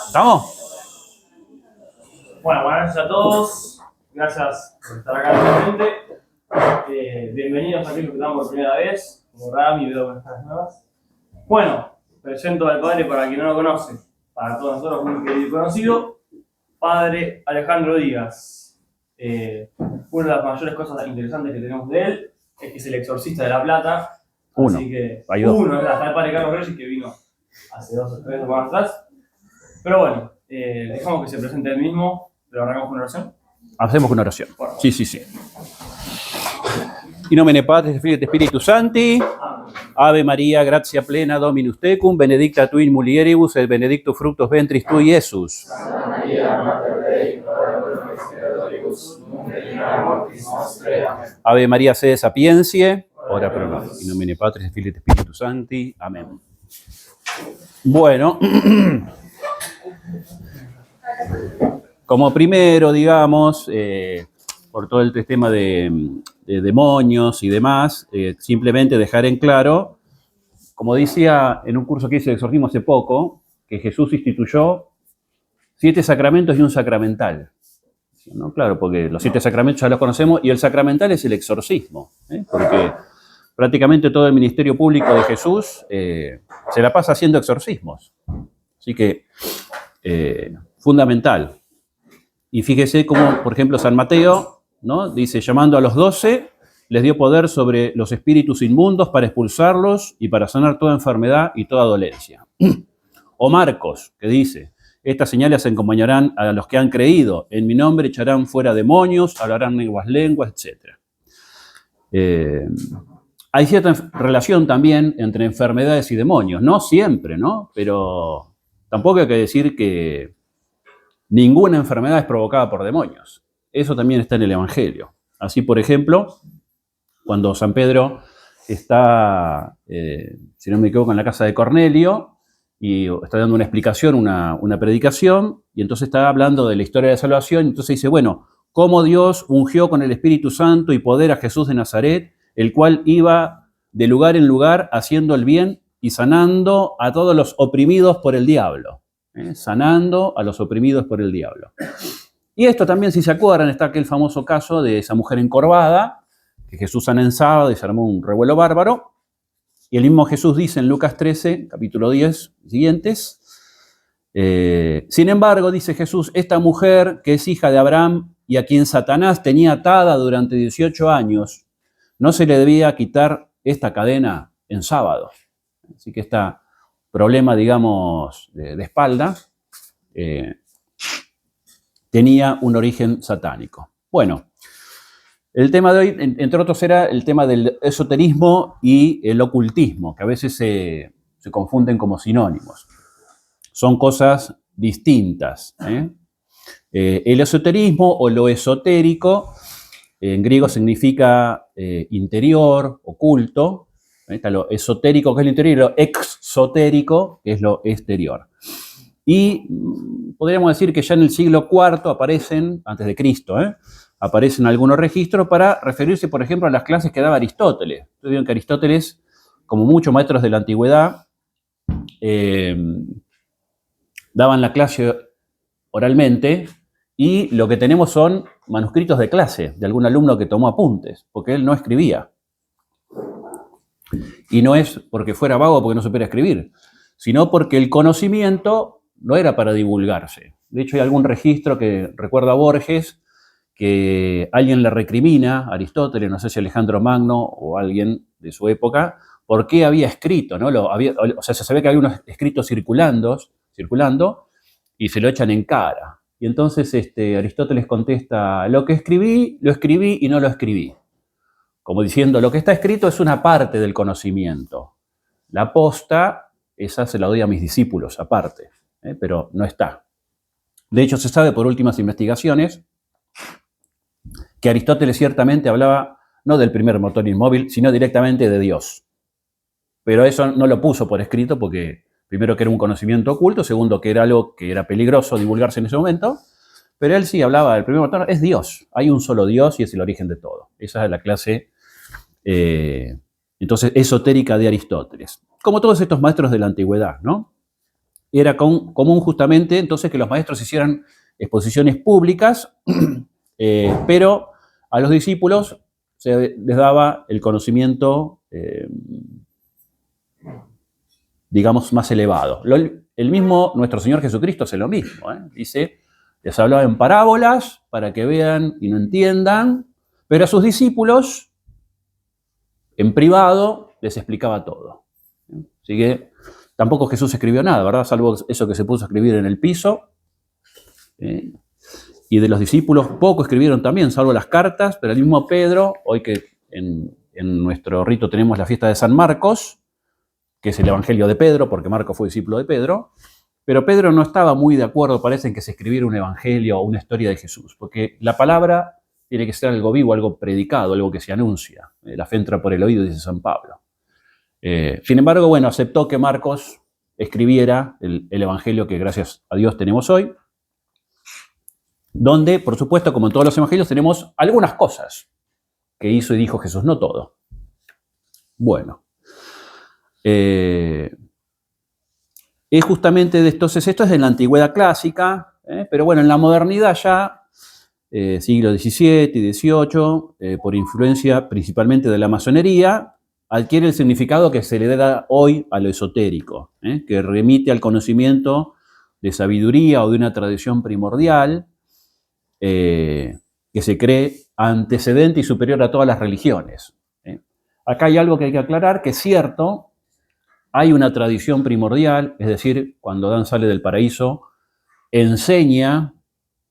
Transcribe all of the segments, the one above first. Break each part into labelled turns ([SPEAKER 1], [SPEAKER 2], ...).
[SPEAKER 1] ¿Estamos?
[SPEAKER 2] Bueno, buenas noches a todos. Gracias por estar acá nuevamente. Bienvenidos a aquellos que estamos por primera vez. Como Rami, veo que están nuevas. Bueno, presento al padre para quien no lo conoce. Para todos nosotros, muy querido y conocido. Padre Alejandro Díaz. Una de las mayores cosas interesantes que tenemos de él es que es el exorcista de La Plata.
[SPEAKER 1] Uno.
[SPEAKER 2] Así que
[SPEAKER 1] Uno,
[SPEAKER 2] hasta el padre Carlos Reyes, que vino hace 2 o 3 semanas atrás. Pero bueno, dejamos que se presente él mismo, pero arrancamos con una oración.
[SPEAKER 1] Hacemos una oración.
[SPEAKER 2] Bueno.
[SPEAKER 1] Sí. In nomine Patris et Filii et Spiritus Sancti. Ave Maria, gratia plena, Dominus tecum, benedicta tu in mulieribus, et benedictus fructus ventris tui, Iesus.
[SPEAKER 3] Santa Maria, Mater Dei, ora pro nobis peccatoribus, nunc et in hora mortis nostrae. Amen.
[SPEAKER 1] Ave Maria, sede sapientiae, ora pro nobis. In nomine Patris et Filii et Spiritus Sancti. Amén. Bueno, como primero, digamos, por todo el tema de demonios y demás, simplemente dejar en claro, como decía en un curso que hice de exorcismo hace poco, que Jesús instituyó 7 sacramentos y un sacramental. ¿No? Claro, porque los 7 sacramentos ya los conocemos y el sacramental es el exorcismo, porque prácticamente todo el ministerio público de Jesús se la pasa haciendo exorcismos. Así que, fundamental. Y fíjese cómo, por ejemplo, San Mateo, ¿no? Dice, llamando a los 12, les dio poder sobre los espíritus inmundos para expulsarlos y para sanar toda enfermedad y toda dolencia. O Marcos, que dice, estas señales acompañarán a los que han creído, en mi nombre echarán fuera demonios, hablarán nuevas lenguas, etc. Hay cierta relación también entre enfermedades y demonios, no siempre, ¿no? Pero tampoco hay que decir que ninguna enfermedad es provocada por demonios. Eso también está en el Evangelio. Así, por ejemplo, cuando San Pedro está, si no me equivoco, en la casa de Cornelio y está dando una explicación, una predicación, y entonces está hablando de la historia de la salvación, y entonces dice, bueno, cómo Dios ungió con el Espíritu Santo y poder a Jesús de Nazaret, el cual iba de lugar en lugar haciendo el bien y sanando a todos los oprimidos por el diablo. Sanando a los oprimidos por el diablo. Y esto también, si se acuerdan, está aquel famoso caso de esa mujer encorvada, que Jesús sana en sábado y se armó un revuelo bárbaro, y el mismo Jesús dice en Lucas 13, capítulo 10, siguientes, sin embargo, dice Jesús, esta mujer que es hija de Abraham y a quien Satanás tenía atada durante 18 años, no se le debía quitar esta cadena en sábado. Así que está problema, digamos, de espalda, tenía un origen satánico. Bueno, el tema de hoy, entre otros, era el tema del esoterismo y el ocultismo, que a veces se confunden como sinónimos. Son cosas distintas. El esoterismo o lo esotérico, en griego significa interior, oculto. Está lo esotérico, que es lo interior, y lo exotérico, que es lo exterior. Y podríamos decir que ya en el siglo IV aparecen, antes de Cristo, aparecen algunos registros para referirse, por ejemplo, a las clases que daba Aristóteles. Ustedes vieron que Aristóteles, como muchos maestros de la antigüedad, daban la clase oralmente, y lo que tenemos son manuscritos de clase de algún alumno que tomó apuntes, porque él no escribía. Y no es porque fuera vago porque no supiera escribir, sino porque el conocimiento no era para divulgarse. De hecho, hay algún registro que recuerda a Borges, que alguien le recrimina a Aristóteles, no sé si Alejandro Magno o alguien de su época, por qué había escrito, ¿no? O sea, se sabe que había unos escritos circulando, y se lo echan en cara. Y entonces Aristóteles contesta, lo escribí y no lo escribí. Como diciendo, lo que está escrito es una parte del conocimiento. La posta, esa se la doy a mis discípulos aparte, pero no está. De hecho, se sabe por últimas investigaciones que Aristóteles ciertamente hablaba no del primer motor inmóvil, sino directamente de Dios. Pero eso no lo puso por escrito porque, primero, que era un conocimiento oculto, segundo, que era algo que era peligroso divulgarse en ese momento, pero él sí hablaba del primer motor, es Dios. Hay un solo Dios y es el origen de todo. Esa es la clase Entonces, esotérica de Aristóteles. Como todos estos maestros de la antigüedad, ¿no? Era común justamente entonces que los maestros hicieran exposiciones públicas, pero a los discípulos se les daba el conocimiento, digamos, más elevado. El mismo nuestro Señor Jesucristo hace lo mismo. Dice, les hablaba en parábolas para que vean y no entiendan, pero a sus discípulos, en privado, les explicaba todo. Así que tampoco Jesús escribió nada, ¿verdad? Salvo eso que se puso a escribir en el piso. Y de los discípulos poco escribieron también, salvo las cartas, pero el mismo Pedro, hoy que en nuestro rito tenemos la fiesta de San Marcos, que es el Evangelio de Pedro, porque Marcos fue discípulo de Pedro, pero Pedro no estaba muy de acuerdo, parece, en que se escribiera un evangelio o una historia de Jesús, porque la palabra tiene que ser algo vivo, algo predicado, algo que se anuncia. La fe entra por el oído, dice San Pablo. Sin embargo, bueno, aceptó que Marcos escribiera el evangelio que gracias a Dios tenemos hoy, donde, por supuesto, como en todos los evangelios, tenemos algunas cosas que hizo y dijo Jesús, no todo. Bueno. Es justamente entonces, esto es en la antigüedad clásica, pero bueno, en la modernidad ya, siglo XVII y XVIII, por influencia principalmente de la masonería, adquiere el significado que se le da hoy a lo esotérico, que remite al conocimiento de sabiduría o de una tradición primordial, que se cree antecedente y superior a todas las religiones. Acá hay algo que hay que aclarar, que es cierto, hay una tradición primordial, es decir, cuando Adán sale del paraíso, enseña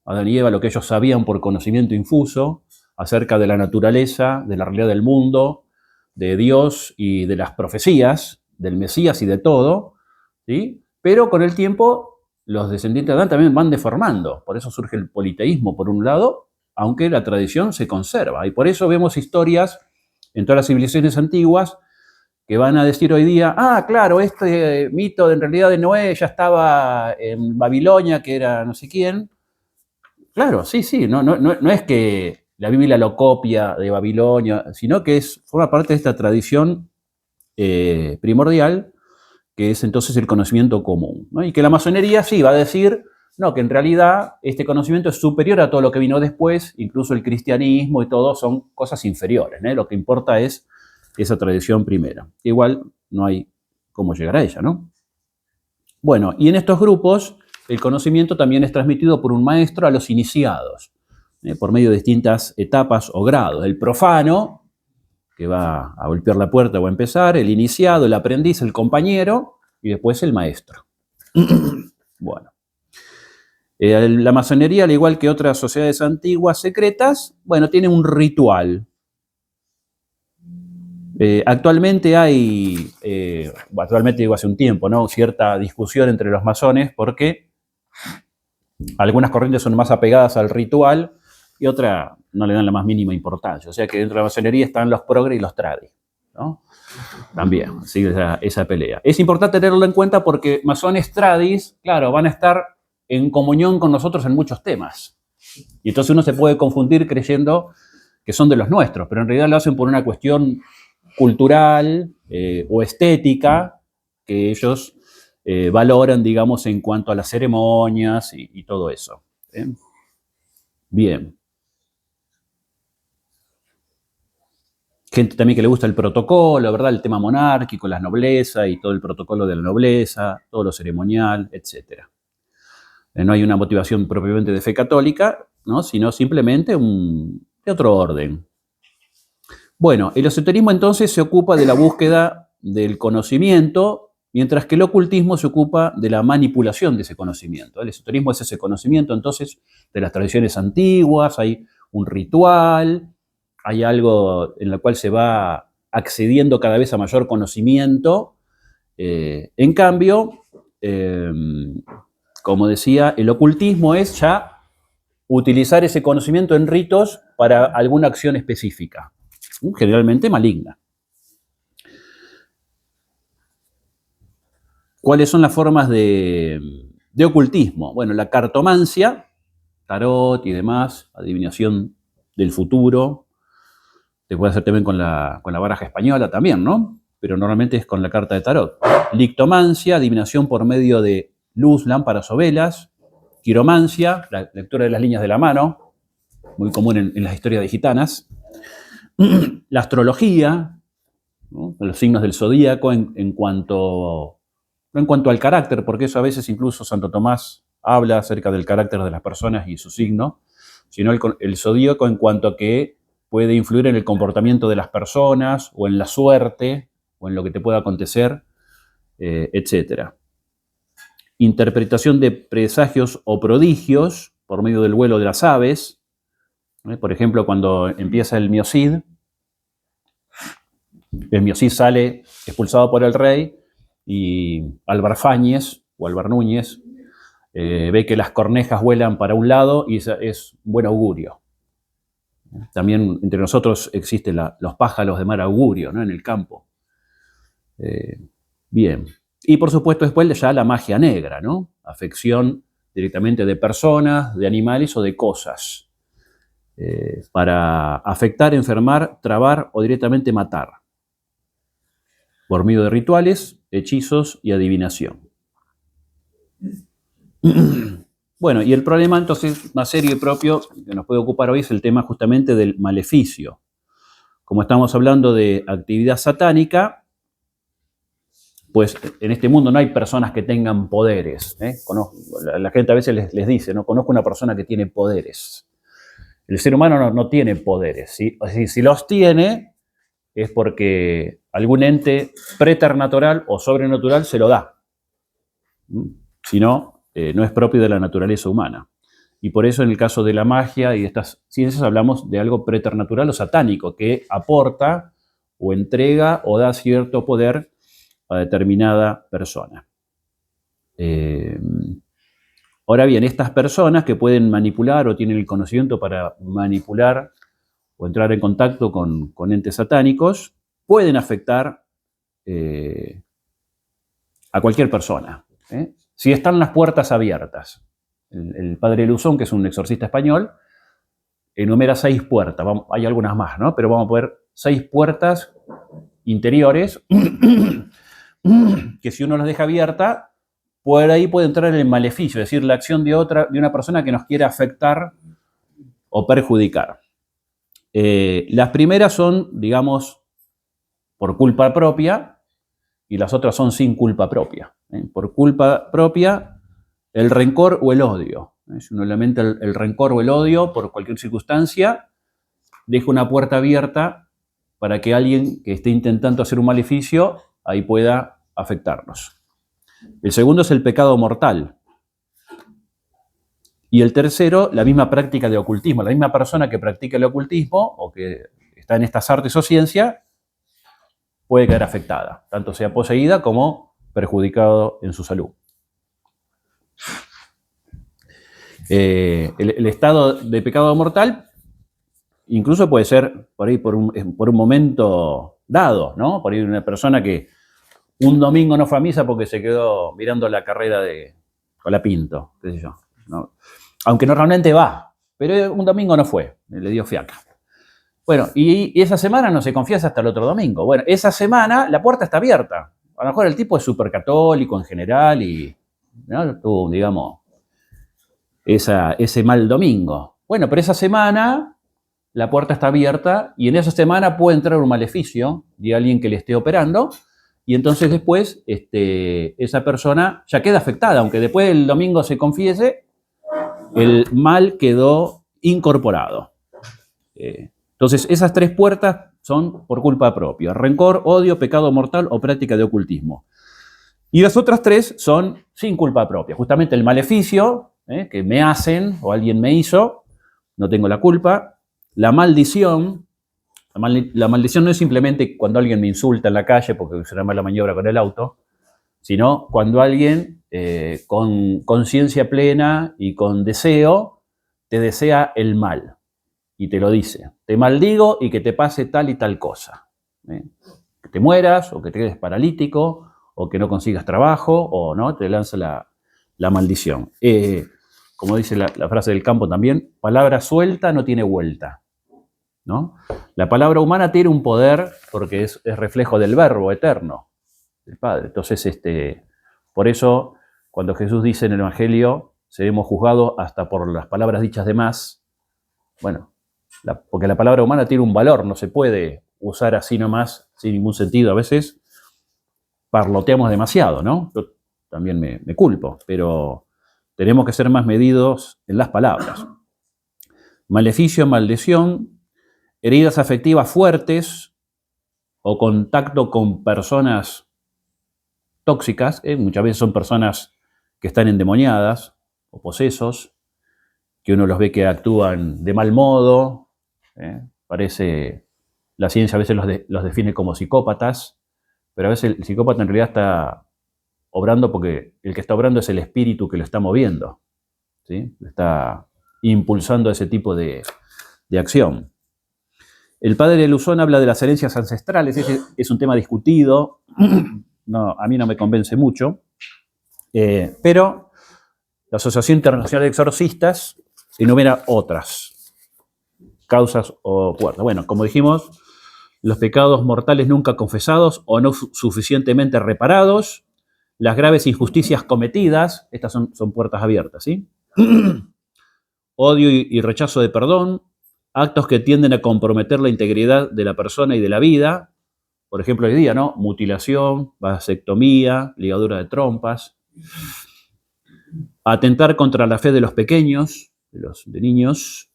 [SPEAKER 1] a Adán y Eva lo que ellos sabían por conocimiento infuso acerca de la naturaleza, de la realidad del mundo, de Dios y de las profecías, del Mesías y de todo, ¿sí? Pero con el tiempo los descendientes de Adán también van deformando, por eso surge el politeísmo por un lado, aunque la tradición se conserva, y por eso vemos historias en todas las civilizaciones antiguas que van a decir hoy día, claro, este mito en realidad de Noé ya estaba en Babilonia, que era no sé quién. Claro, sí, no es que la Biblia lo copia de Babilonia, sino que forma parte de esta tradición primordial, que es entonces el conocimiento común, ¿no? Y que la masonería sí va a decir, no, que en realidad este conocimiento es superior a todo lo que vino después, incluso el cristianismo y todo son cosas inferiores, ¿no? Lo que importa es esa tradición primera. Igual no hay cómo llegar a ella, ¿no? Bueno, y en estos grupos el conocimiento también es transmitido por un maestro a los iniciados, por medio de distintas etapas o grados. El profano, que va a golpear la puerta o a empezar, el iniciado, el aprendiz, el compañero y después el maestro. Bueno. La masonería, al igual que otras sociedades antiguas secretas, bueno, tiene un ritual. Actualmente hay, actualmente digo hace un tiempo, ¿no? Cierta discusión entre los masones porque algunas corrientes son más apegadas al ritual y otras no le dan la más mínima importancia. O sea que dentro de la masonería están los progres y los tradi, ¿no? También sigue esa pelea. Es importante tenerlo en cuenta porque masones tradis, claro, van a estar en comunión con nosotros en muchos temas. Y entonces uno se puede confundir creyendo que son de los nuestros, pero en realidad lo hacen por una cuestión cultural o estética que ellos valoran, digamos, en cuanto a las ceremonias y todo eso. Bien. Gente también que le gusta el protocolo, ¿verdad? El tema monárquico, la nobleza y todo el protocolo de la nobleza, todo lo ceremonial, etc. No hay una motivación propiamente de fe católica, ¿no? Sino simplemente de otro orden. Bueno, el esoterismo entonces se ocupa de la búsqueda del conocimiento, mientras que el ocultismo se ocupa de la manipulación de ese conocimiento. El esoterismo es ese conocimiento entonces de las tradiciones antiguas, hay un ritual, hay algo en lo cual se va accediendo cada vez a mayor conocimiento. En cambio, como decía, el ocultismo es ya utilizar ese conocimiento en ritos para alguna acción específica, generalmente maligna. ¿Cuáles son las formas de ocultismo? Bueno, la cartomancia, tarot y demás, adivinación del futuro, Se puede hacer también con la baraja española también, ¿no? Pero normalmente es con la carta de tarot. Lictomancia, adivinación por medio de luz, lámparas o velas. Quiromancia, la lectura de las líneas de la mano, muy común en las historias de gitanas. La astrología, ¿no? Los signos del zodíaco no en cuanto al carácter, porque eso a veces incluso Santo Tomás habla acerca del carácter de las personas y su signo, sino el zodíaco en cuanto a que puede influir en el comportamiento de las personas o en la suerte o en lo que te pueda acontecer, etc. Interpretación de presagios o prodigios por medio del vuelo de las aves. Por ejemplo, cuando empieza el Miocid sale expulsado por el rey y Álvar Fáñez o Álvar Núñez ve que las cornejas vuelan para un lado y es buen augurio. También entre nosotros existen los pájaros de mal augurio, ¿no? En el campo. Bien. Y por supuesto después ya la magia negra, ¿no? Afección directamente de personas, de animales o de cosas. Para afectar, enfermar, trabar o directamente matar. Por medio de rituales, hechizos y adivinación. Bueno, y el problema entonces más serio y propio que nos puede ocupar hoy es el tema justamente del maleficio. Como estamos hablando de actividad satánica, pues en este mundo no hay personas que tengan poderes. La gente a veces les dice, no conozco una persona que tiene poderes. El ser humano no tiene poderes. ¿Sí? O sea, si los tiene es porque algún ente preternatural o sobrenatural se lo da. Si no, no es propio de la naturaleza humana. Y por eso en el caso de la magia y de estas ciencias hablamos de algo preternatural o satánico que aporta o entrega o da cierto poder a determinada persona. Ahora bien, estas personas que pueden manipular o tienen el conocimiento para manipular o entrar en contacto con entes satánicos, pueden afectar a cualquier persona. Si están las puertas abiertas. El padre Luzón, que es un exorcista español, enumera 6 puertas. Hay algunas más, ¿no? Pero vamos a poner 6 puertas interiores que si uno las deja abiertas, por ahí puede entrar el maleficio, es decir, la acción de una persona que nos quiere afectar o perjudicar. Las primeras son, digamos, por culpa propia y las otras son sin culpa propia. Por culpa propia, el rencor o el odio. Si uno lamenta el rencor o el odio por cualquier circunstancia, deja una puerta abierta para que alguien que esté intentando hacer un maleficio ahí pueda afectarnos. El segundo es el pecado mortal. Y el tercero, la misma práctica de ocultismo. La misma persona que practica el ocultismo o que está en estas artes o ciencias puede quedar afectada, tanto sea poseída como perjudicado en su salud. El estado de pecado mortal incluso puede ser por ahí por un momento dado, ¿no? Por ahí una persona que un domingo no fue a misa porque se quedó mirando la carrera de Colapinto, qué sé yo, ¿no? Aunque normalmente va, pero un domingo no fue, le dio fiaca. Bueno, y esa semana no se confiesa hasta el otro domingo. Bueno, esa semana la puerta está abierta. A lo mejor el tipo es súper católico en general y, ¿no?, tuvo, digamos, ese mal domingo. Bueno, pero esa semana la puerta está abierta y en esa semana puede entrar un maleficio de alguien que le esté operando y entonces después esa persona ya queda afectada, aunque después el domingo se confiese, el mal quedó incorporado. Entonces esas 3 puertas son por culpa propia: rencor, odio, pecado mortal o práctica de ocultismo. Y las otras 3 son sin culpa propia. Justamente el maleficio, que me hacen o alguien me hizo, no tengo la culpa. La maldición. La maldición no es simplemente cuando alguien me insulta en la calle porque hice una mala maniobra con el auto, sino cuando alguien con conciencia plena y con deseo te desea el mal y te lo dice. Te maldigo y que te pase tal y tal cosa. Que te mueras o que te quedes paralítico o que no consigas trabajo o no te lanza la maldición. Como dice la frase del campo también, palabra suelta no tiene vuelta. ¿no? La palabra humana tiene un poder porque es reflejo del verbo eterno, del Padre. Entonces, por eso, cuando Jesús dice en el Evangelio, seremos juzgados hasta por las palabras dichas de más, bueno, porque la palabra humana tiene un valor, no se puede usar así nomás, sin ningún sentido. A veces parloteamos demasiado, ¿no? Yo también me culpo, pero tenemos que ser más medidos en las palabras. Maleficio, maldición, heridas afectivas fuertes o contacto con personas tóxicas, muchas veces son personas que están endemoniadas o posesos, que uno los ve que actúan de mal modo, parece, la ciencia a veces los define como psicópatas, pero a veces el psicópata en realidad está obrando porque el que está obrando es el espíritu que lo está moviendo, ¿sí? Está impulsando ese tipo de acción. El padre de Luzón habla de las herencias ancestrales. Ese es un tema discutido, no, a mí no me convence mucho, pero la Asociación Internacional de Exorcistas enumera otras causas o puertas. Bueno, como dijimos, los pecados mortales nunca confesados o no suficientemente reparados, las graves injusticias cometidas, estas son puertas abiertas, ¿sí? Odio y rechazo de perdón, actos que tienden a comprometer la integridad de la persona y de la vida, por ejemplo hoy día, ¿no? Mutilación, vasectomía, ligadura de trompas, atentar contra la fe de los pequeños, de niños,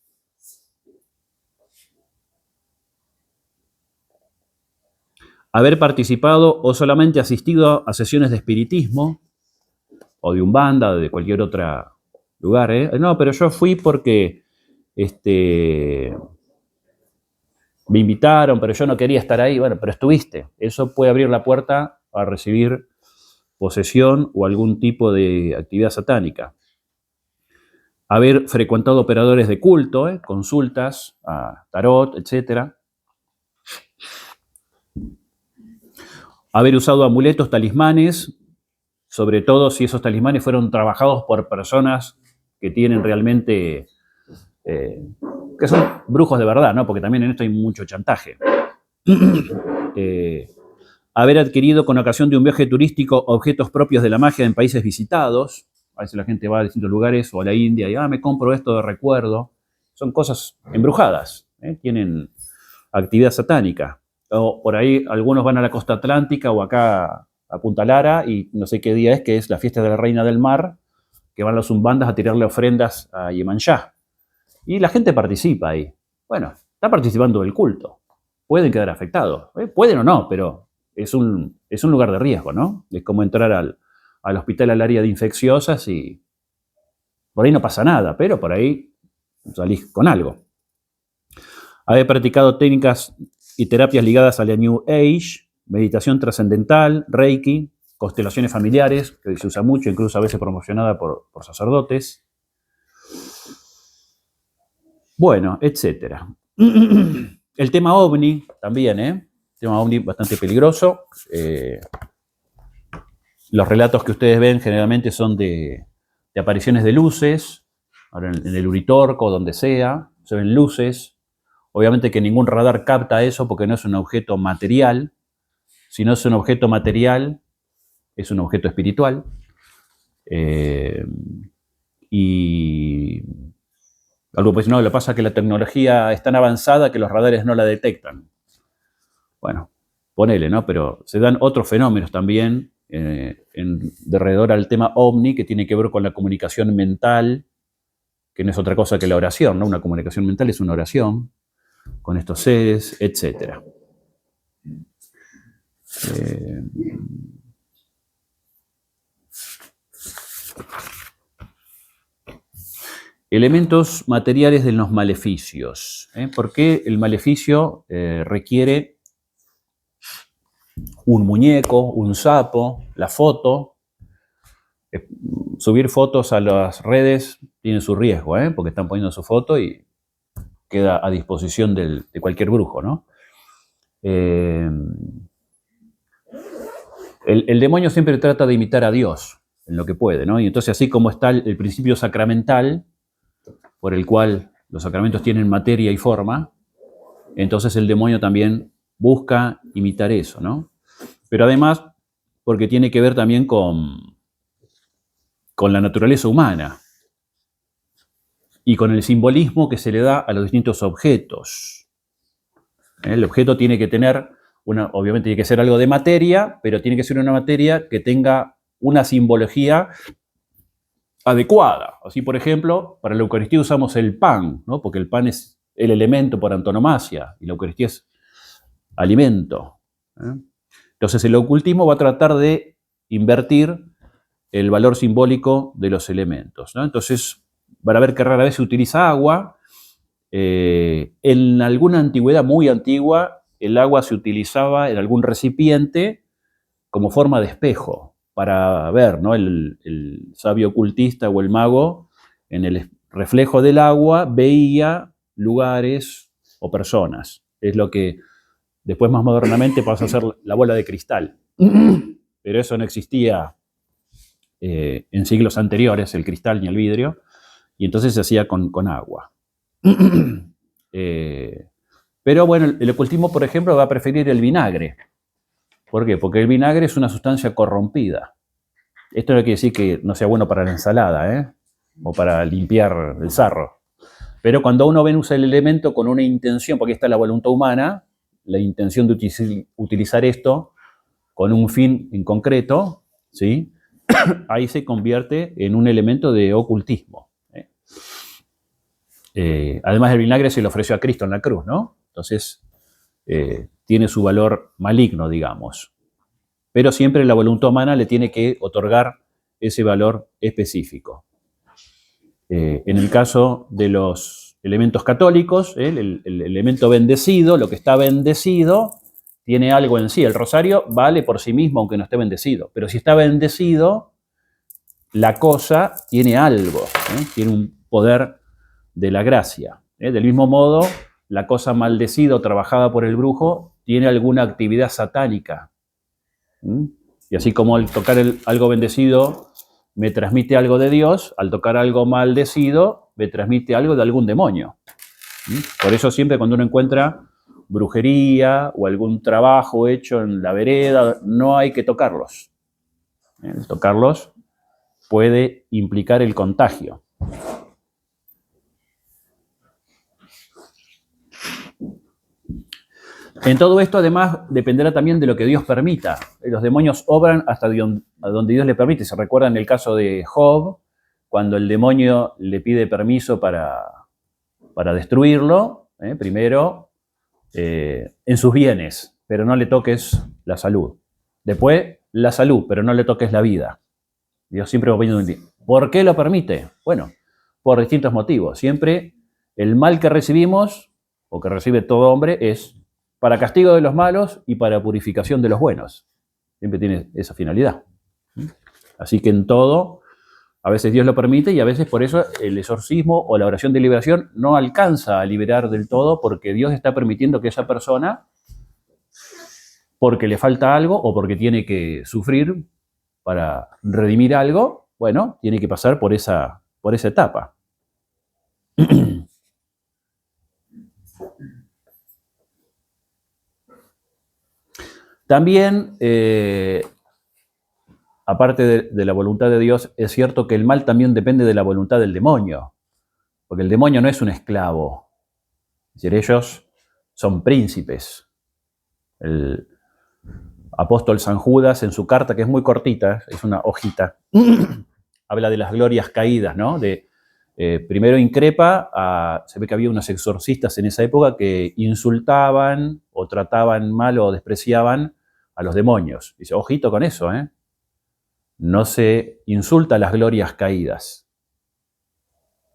[SPEAKER 1] haber participado o solamente asistido a sesiones de espiritismo o de umbanda o de cualquier otro lugar, No, pero yo fui porque me invitaron, pero yo no quería estar ahí. Bueno, pero estuviste. Eso puede abrir la puerta a recibir posesión o algún tipo de actividad satánica. Haber frecuentado operadores de culto, consultas, a tarot, etc. Haber usado amuletos, talismanes, sobre todo si esos talismanes fueron trabajados por personas que tienen realmente, que son brujos de verdad, ¿no? Porque también en esto hay mucho chantaje. Haber adquirido con ocasión de un viaje turístico objetos propios de la magia en países visitados. A veces la gente va a distintos lugares o a la India y me compro esto de recuerdo. Son cosas embrujadas, tienen actividad satánica. O por ahí algunos van a la costa atlántica o acá a Punta Lara y no sé qué día es, que es la fiesta de la Reina del Mar, que van los umbandas a tirarle ofrendas a Yemanjá. Y la gente participa ahí. Bueno, está participando del culto. Pueden quedar afectados. Pueden o no, pero es un lugar de riesgo, ¿no? Es como entrar al hospital, al área de infecciosas y por ahí no pasa nada, pero por ahí salís con algo. Haber practicado técnicas y terapias ligadas a la New Age, meditación trascendental, Reiki, constelaciones familiares, que se usa mucho, incluso a veces promocionada por sacerdotes. Bueno, etcétera. El tema ovni también, El tema ovni bastante peligroso. Los relatos que ustedes ven generalmente son de apariciones de luces. Ahora en el Uritorco, donde sea, se ven luces. Obviamente que ningún radar capta eso porque no es un objeto material. Si no es un objeto material, es un objeto espiritual. Y algo pues no, lo que pasa es que la tecnología es tan avanzada que los radares no la detectan. Bueno, ponele, ¿no? Pero se dan otros fenómenos también de alrededor al tema ovni que tiene que ver con la comunicación mental, que no es otra cosa que la oración, ¿no? Una comunicación mental es una oración con estos seres, etc. Elementos materiales de los maleficios. ¿Por qué el maleficio requiere un muñeco, un sapo, la foto? Subir fotos a las redes tiene su riesgo, porque están poniendo su foto y queda a disposición de cualquier brujo, ¿no? El demonio siempre trata de imitar a Dios en lo que puede, ¿no? Y entonces, así como está el principio sacramental, por el cual los sacramentos tienen materia y forma, entonces el demonio también busca imitar eso, ¿no? Pero además, porque tiene que ver también con la naturaleza humana y con el simbolismo que se le da a los distintos objetos. El objeto tiene que tener, obviamente tiene que ser algo de materia, pero tiene que ser una materia que tenga una simbología adecuada. Así, por ejemplo, para la Eucaristía usamos el pan, ¿no? Porque el pan es el elemento por antonomasia y la Eucaristía es alimento. Entonces el ocultismo va a tratar de invertir el valor simbólico de los elementos, ¿no? Entonces van a ver que rara vez se utiliza agua. En alguna antigüedad muy antigua, el agua se utilizaba en algún recipiente como forma de espejo para ver, ¿no? El sabio ocultista o el mago, en el reflejo del agua, veía lugares o personas. Es lo que después más modernamente pasa a ser la bola de cristal. Pero eso no existía en siglos anteriores, el cristal ni el vidrio, y entonces se hacía con agua. Pero bueno, el ocultismo, por ejemplo, va a preferir el vinagre. ¿Por qué? Porque el vinagre es una sustancia corrompida. Esto no quiere decir que no sea bueno para la ensalada, o para limpiar el sarro. Pero cuando uno usa el elemento con una intención, porque está la voluntad humana, la intención de utilizar esto con un fin en concreto, ¿sí? Ahí se convierte en un elemento de ocultismo. Además, el vinagre se le ofreció a Cristo en la cruz, ¿no? Entonces, tiene su valor maligno, digamos. Pero siempre la voluntad humana le tiene que otorgar ese valor específico. En el caso de los elementos católicos, el elemento bendecido, lo que está bendecido, tiene algo en sí. El rosario vale por sí mismo aunque no esté bendecido. Pero si está bendecido, la cosa tiene algo, tiene un poder de la gracia. Del mismo modo, la cosa maldecida o trabajada por el brujo tiene alguna actividad satánica. Y así como al tocar algo bendecido me transmite algo de Dios, al tocar algo maldecido me transmite algo de algún demonio. Por eso siempre cuando uno encuentra brujería o algún trabajo hecho en la vereda, no hay que tocarlos. El tocarlos puede implicar el contagio. En todo esto, además, dependerá también de lo que Dios permita. Los demonios obran hasta donde Dios le permite. Se recuerda en el caso de Job, cuando el demonio le pide permiso para destruirlo, primero en sus bienes, pero no le toques la salud. Después, la salud, pero no le toques la vida. Dios siempre va pidiendo un tiempo. ¿Por qué lo permite? Bueno, por distintos motivos. Siempre el mal que recibimos, o que recibe todo hombre, es para castigo de los malos y para purificación de los buenos. Siempre tiene esa finalidad. Así que en todo, a veces Dios lo permite y a veces por eso el exorcismo o la oración de liberación no alcanza a liberar del todo porque Dios está permitiendo que esa persona, porque le falta algo o porque tiene que sufrir para redimir algo, bueno, tiene que pasar por esa etapa. También, aparte de la voluntad de Dios, es cierto que el mal también depende de la voluntad del demonio, porque el demonio no es un esclavo, es decir, ellos son príncipes. El apóstol San Judas, en su carta, que es muy cortita, es una hojita, habla de las glorias caídas, ¿no? Primero increpa, se ve que había unos exorcistas en esa época que insultaban o trataban mal o despreciaban a los demonios. Dice, ojito con eso, no se insulta a las glorias caídas.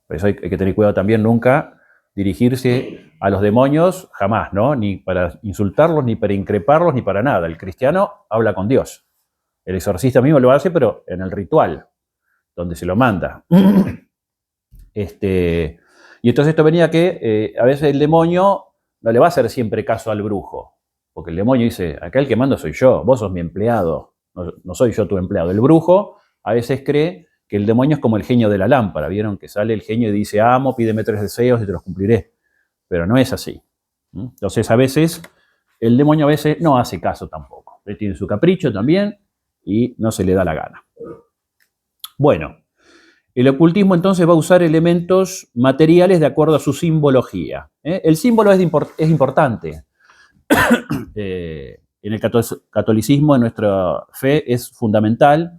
[SPEAKER 1] Por eso hay que tener cuidado también, nunca dirigirse a los demonios, jamás, ¿no? Ni para insultarlos, ni para increparlos, ni para nada. El cristiano habla con Dios. El exorcista mismo lo hace, pero en el ritual, donde se lo manda. Y entonces esto venía que a veces el demonio no le va a hacer siempre caso al brujo, porque el demonio dice, acá el que mando soy yo, vos sos mi empleado, no soy yo tu empleado. El brujo a veces cree que el demonio es como el genio de la lámpara, ¿vieron? Que sale el genio y dice, amo, pídeme 3 deseos y te los cumpliré. Pero no es así. Entonces, a veces, el demonio a veces no hace caso tampoco. Él tiene su capricho también y no se le da la gana. Bueno, el ocultismo entonces va a usar elementos materiales de acuerdo a su simbología. El símbolo es importante. En el catolicismo, en nuestra fe, es fundamental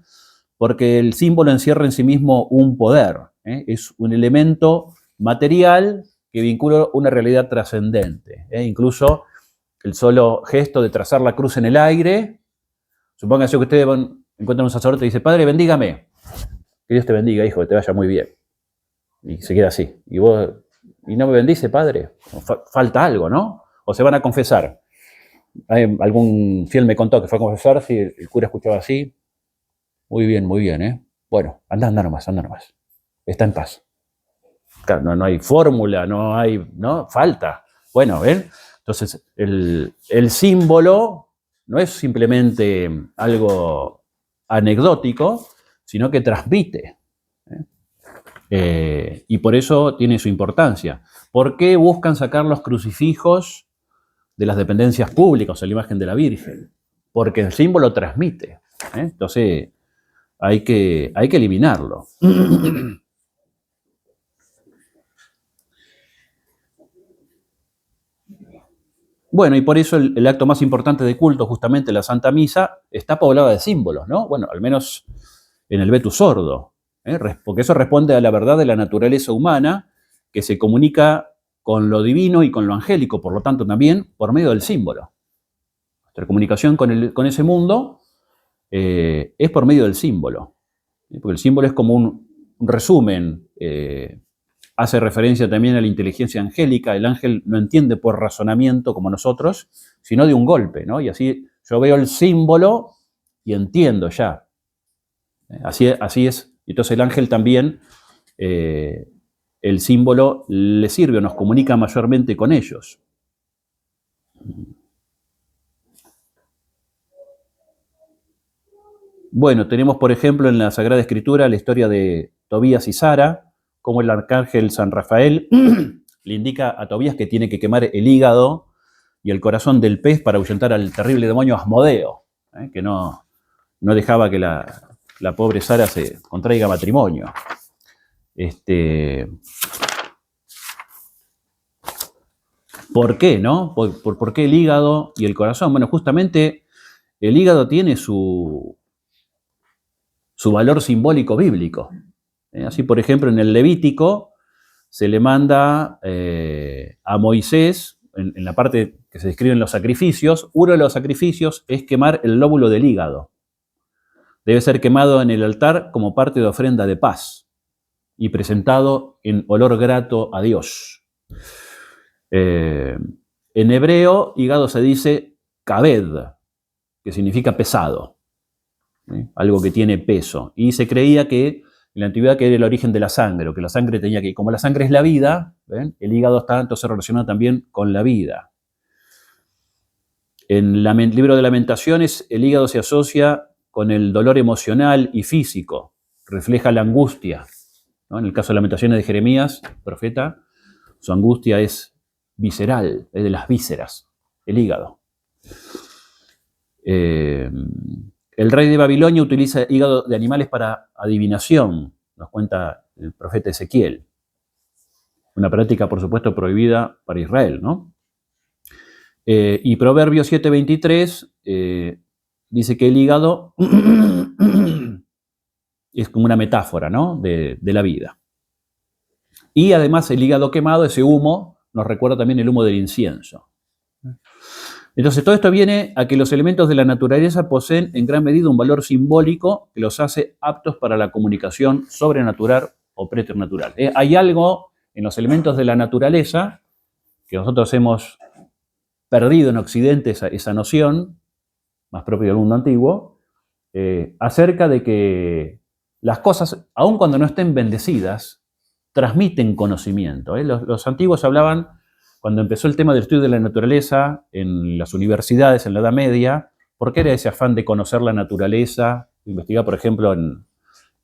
[SPEAKER 1] porque el símbolo encierra en sí mismo un poder. Es un elemento material que vincula una realidad trascendente. Incluso el solo gesto de trazar la cruz en el aire. Supónganse que ustedes encuentran un sacerdote y dice: Padre, bendígame. Que Dios te bendiga, hijo, que te vaya muy bien. Y se queda así. Y no me bendice, Padre. Falta algo, ¿no? O se van a confesar. Algún fiel me contó que fue a confesar, si el cura escuchaba así. Muy bien, ¿eh? Bueno, anda nomás. Está en paz. Claro, no hay fórmula, no falta. Bueno, ¿ven? Entonces, el símbolo no es simplemente algo anecdótico, sino que transmite. Y por eso tiene su importancia. ¿Por qué buscan sacar los crucifijos de las dependencias públicas o la imagen de la Virgen? Porque el símbolo transmite. Entonces, hay que eliminarlo. Bueno, y por eso el acto más importante de culto, justamente la Santa Misa, está poblada de símbolos, ¿no? Bueno, al menos en el Vetus Ordo, porque eso responde a la verdad de la naturaleza humana que se comunica con lo divino y con lo angélico, por lo tanto también por medio del símbolo. Nuestra comunicación con ese mundo es por medio del símbolo, porque el símbolo es como un resumen, hace referencia también a la inteligencia angélica. El ángel no entiende por razonamiento como nosotros, sino de un golpe, ¿no? Y así yo veo el símbolo y entiendo ya. Así es. Entonces el ángel también, el símbolo le sirve, nos comunica mayormente con ellos. Bueno, tenemos por ejemplo en la Sagrada Escritura la historia de Tobías y Sara, como el arcángel San Rafael le indica a Tobías que tiene que quemar el hígado y el corazón del pez para ahuyentar al terrible demonio Asmodeo, que no dejaba que la pobre Sara se contraiga matrimonio. ¿Por qué, no? ¿Por qué el hígado y el corazón? Bueno, justamente el hígado tiene su valor simbólico bíblico. Así, por ejemplo, en el Levítico se le manda a Moisés, en la parte que se describen los sacrificios, uno de los sacrificios es quemar el lóbulo del hígado. Debe ser quemado en el altar como parte de ofrenda de paz y presentado en olor grato a Dios. En hebreo, hígado se dice kabed, que significa pesado, algo que tiene peso. Y se creía que en la antigüedad que era el origen de la sangre, o que la sangre tenía que, como la sangre es la vida, ¿ven? El hígado está entonces relacionado también con la vida. En el libro de Lamentaciones, el hígado se asocia con el dolor emocional y físico, refleja la angustia, ¿no? En el caso de Lamentaciones de Jeremías, profeta, su angustia es visceral, es de las vísceras, el hígado. El rey de Babilonia utiliza hígado de animales para adivinación, nos cuenta el profeta Ezequiel. Una práctica, por supuesto, prohibida para Israel, ¿no? Y Proverbios 7:23 dice que el hígado es como una metáfora, ¿no? de la vida. Y además el hígado quemado, ese humo, nos recuerda también el humo del incienso. Entonces todo esto viene a que los elementos de la naturaleza poseen en gran medida un valor simbólico que los hace aptos para la comunicación sobrenatural o preternatural. Hay algo en los elementos de la naturaleza que nosotros hemos perdido en Occidente, esa noción, más propia del mundo antiguo, acerca de que las cosas, aun cuando no estén bendecidas, transmiten conocimiento. Los antiguos hablaban, cuando empezó el tema del estudio de la naturaleza en las universidades en la Edad Media, porque era ese afán de conocer la naturaleza, investigar, por ejemplo,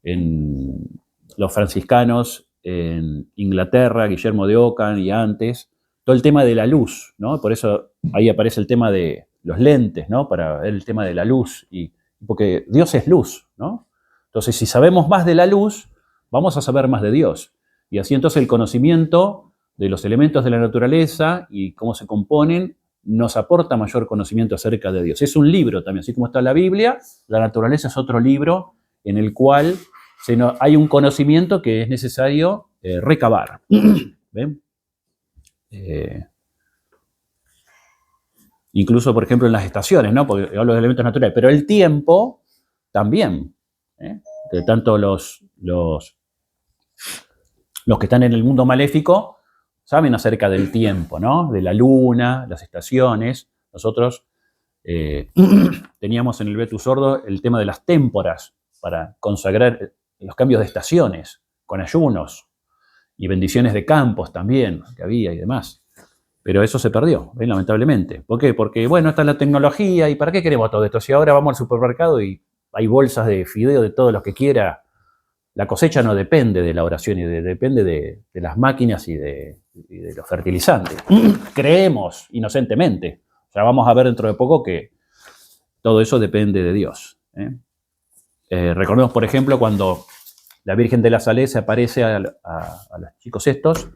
[SPEAKER 1] en los franciscanos, en Inglaterra, Guillermo de Ockham y antes, todo el tema de la luz, ¿no? Por eso ahí aparece el tema de los lentes, ¿no? Para ver el tema de la luz, porque Dios es luz, ¿no? Entonces, si sabemos más de la luz, vamos a saber más de Dios. Y así entonces el conocimiento de los elementos de la naturaleza y cómo se componen nos aporta mayor conocimiento acerca de Dios. Es un libro también, así como está la Biblia, la naturaleza es otro libro en el cual hay un conocimiento que es necesario recabar. ¿Ven? Incluso, por ejemplo, en las estaciones, ¿no? Porque hablo de elementos naturales, pero el tiempo también. Que tanto los que están en el mundo maléfico saben acerca del tiempo, ¿no? De la luna, las estaciones. Nosotros teníamos en el Betus Sordo el tema de las témporas para consagrar los cambios de estaciones, con ayunos y bendiciones de campos también, que había y demás. Pero eso se perdió, lamentablemente. ¿Por qué? Porque, bueno, está la tecnología, ¿y para qué queremos todo esto? Si ahora vamos al supermercado y hay bolsas de fideo de todo lo que quiera, la cosecha no depende de la oración, depende de las máquinas y de los fertilizantes. Creemos inocentemente. O sea, vamos a ver dentro de poco que todo eso depende de Dios. Recordemos, por ejemplo, cuando la Virgen de la Salud se aparece a los chicos estos,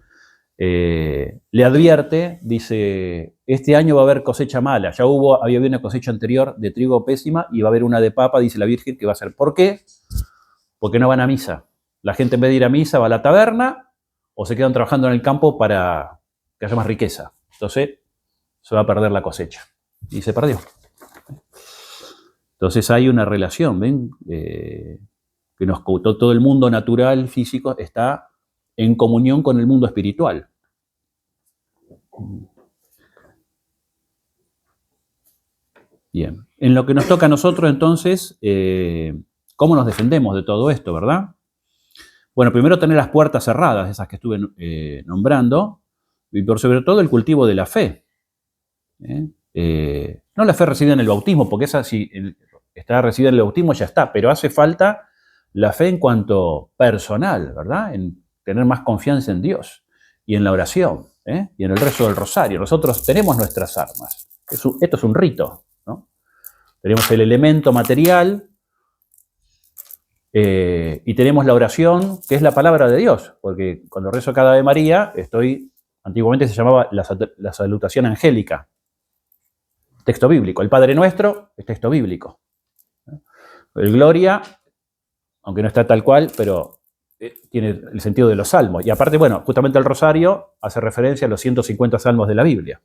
[SPEAKER 1] le advierte, dice, este año va a haber cosecha mala, ya había habido una cosecha anterior de trigo pésima y va a haber una de papa, dice la Virgen, que va a ser. ¿Por qué? Porque no van a misa. La gente en vez de ir a misa va a la taberna o se quedan trabajando en el campo para que haya más riqueza. Entonces se va a perder la cosecha. Y se perdió. Entonces hay una relación, ¿ven? Que todo el mundo natural, físico, está en comunión con el mundo espiritual. Bien. En lo que nos toca a nosotros, entonces, ¿cómo nos defendemos de todo esto, verdad? Bueno, primero tener las puertas cerradas, esas que estuve nombrando, y por sobre todo el cultivo de la fe. No la fe recibida en el bautismo, porque esa si está recibida en el bautismo ya está, pero hace falta la fe en cuanto personal, ¿verdad? En tener más confianza en Dios y en la oración, y en el rezo del rosario. Nosotros tenemos nuestras armas. Esto es un rito, ¿no? Tenemos el elemento material y tenemos la oración, que es la palabra de Dios, porque cuando rezo cada Ave María, antiguamente se llamaba la salutación angélica, texto bíblico. El Padre Nuestro es texto bíblico. El Gloria, aunque no está tal cual, pero tiene el sentido de los salmos. Y aparte, bueno, justamente el rosario hace referencia a los 150 salmos de la Biblia.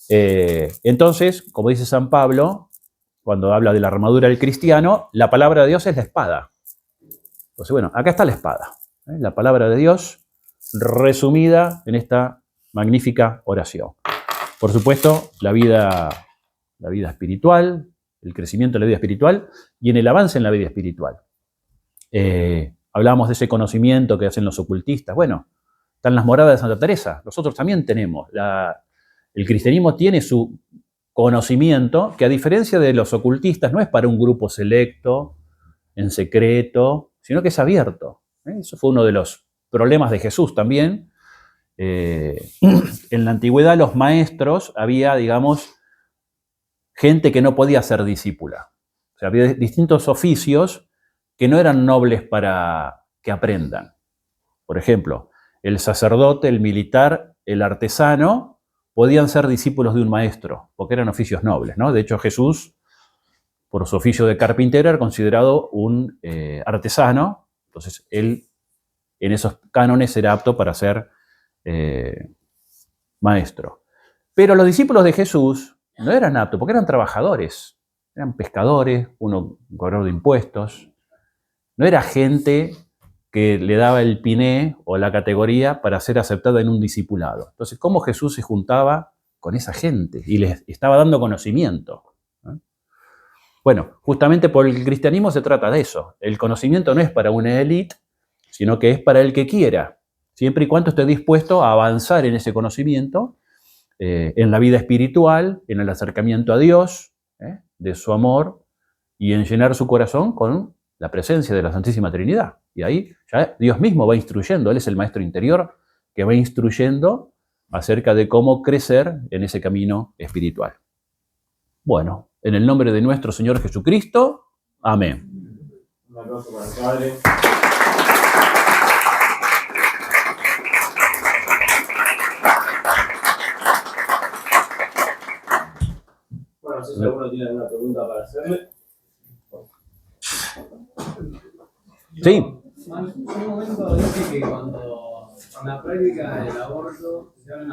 [SPEAKER 1] Entonces, como dice San Pablo, cuando habla de la armadura del cristiano, la palabra de Dios es la espada. Entonces, bueno, acá está la espada. La palabra de Dios resumida en esta magnífica oración. Por supuesto, la vida espiritual, el crecimiento de la vida espiritual y en el avance en la vida espiritual. Hablábamos de ese conocimiento que hacen los ocultistas. Bueno, están las moradas de Santa Teresa. Nosotros también tenemos. El cristianismo tiene su conocimiento que, a diferencia de los ocultistas, no es para un grupo selecto, en secreto, sino que es abierto. Eso fue uno de los problemas de Jesús también. En la antigüedad los maestros había, digamos, gente que no podía ser discípula. O sea, había distintos oficios que no eran nobles para que aprendan. Por ejemplo, el sacerdote, el militar, el artesano podían ser discípulos de un maestro, porque eran oficios nobles, ¿no? De hecho, Jesús, por su oficio de carpintero, era considerado un artesano. Entonces, él en esos cánones era apto para ser maestro. Pero los discípulos de Jesús no eran aptos, porque eran trabajadores, eran pescadores, uno cobrador de impuestos. No era gente que le daba el piné o la categoría para ser aceptada en un discipulado. Entonces, ¿cómo Jesús se juntaba con esa gente y les estaba dando conocimiento? Bueno, justamente por el cristianismo se trata de eso. El conocimiento no es para una élite, sino que es para el que quiera, siempre y cuando esté dispuesto a avanzar en ese conocimiento, en la vida espiritual, en el acercamiento a Dios, de su amor, y en llenar su corazón con la presencia de la Santísima Trinidad. Y ahí ya Dios mismo va instruyendo, Él es el maestro interior que va instruyendo acerca de cómo crecer en ese camino espiritual. Bueno, en el nombre de nuestro Señor Jesucristo, amén.
[SPEAKER 2] Un aplauso para el Padre. Bueno, no sé si alguno tiene alguna pregunta para hacerle.
[SPEAKER 1] Sí.
[SPEAKER 4] En un momento dije que cuando en la práctica del aborto se hablan